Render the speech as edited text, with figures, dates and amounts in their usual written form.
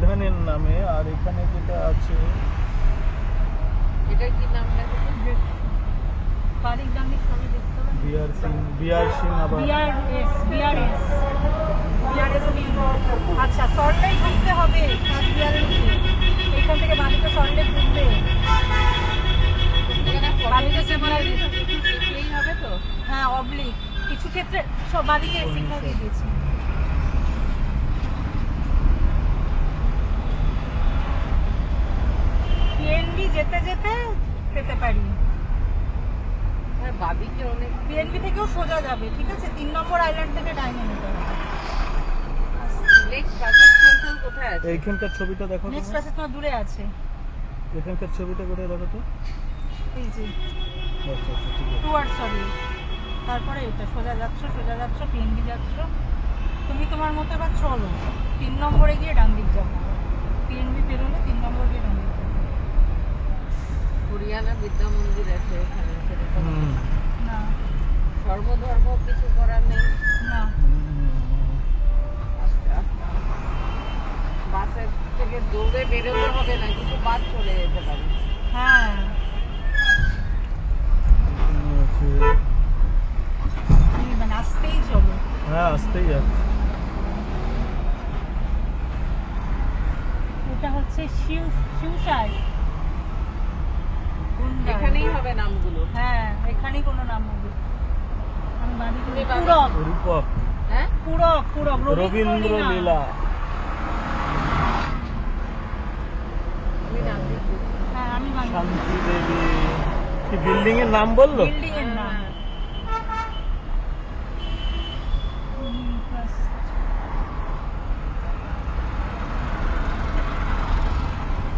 বিধানের নামে। আর এখানে যেটা আছে এটা কি নাম লেখা? পারিক গান্ধী সবই দেখতে হবে। বিআর সিং আবার বিআরএস আচ্ছা, সল্টলেক ঢুকতে হবে। এইখান থেকে বাড়িতে সল্টলেক ঢুকবে। হবে তো? হ্যাঁ, অবলিক। কিছু ক্ষেত্রে সব বাড়িতে সিগন্যাল দিয়ে দিয়েছি। পিএনবি যেতে যেতে পেতে পারি। হ্যাঁ, বাদিকে অনেক। পিএনবি থেকেও সোজা যাবে, ঠিক আছে? 3 নম্বর আইল্যান্ড থেকে ডাইনে নিতে হবে। নেক্সট প্যাসেজ কোনখান কোথায় আছে? এইখানকার ছবিটা দেখো। নেক্সট প্যাসেজ তোমার দূরে আছে। এখানকার ছবিটা কোথায় দেখো তো? এই যে। আচ্ছা আচ্ছা, ঠিক আছে। Towards sorry. তারপরে এটা সোজা যাচ্ছ, পিএনবি যাচ্ছ। তুমি তোমার মতো এবার চলো। 3 নম্বরে গিয়ে ডান দিক যাবো। পিএনবি পেরোলে 3 নম্বর গিয়ে ডান দিক যাবো। হরিয়ানা বিদ্যা মন্দির আছে এখানে। না, সর্বধর্ম কিছু করার নেই। না, আস্তে আস্তে বাসের থেকে দৌড়ে বেরোতে হবে না, কিন্তু বাস চলে যেতে পারে। হ্যাঁ, মানে আসতেই চলো। হ্যাঁ, আসতেই যাচ্ছে। এটা হচ্ছে শিউসার। এখানেই হবে নামগুলো। হ্যাঁ, এখানেই কোনো নাম হবে। আমি বাড়ি থেকে রূপক। হ্যাঁ, পুরক রবীন্দ্র লীলা। হ্যাঁ, আমি শান্তি দেবী। কি বিল্ডিং এর নাম বললো? বিল্ডিং এর নাম।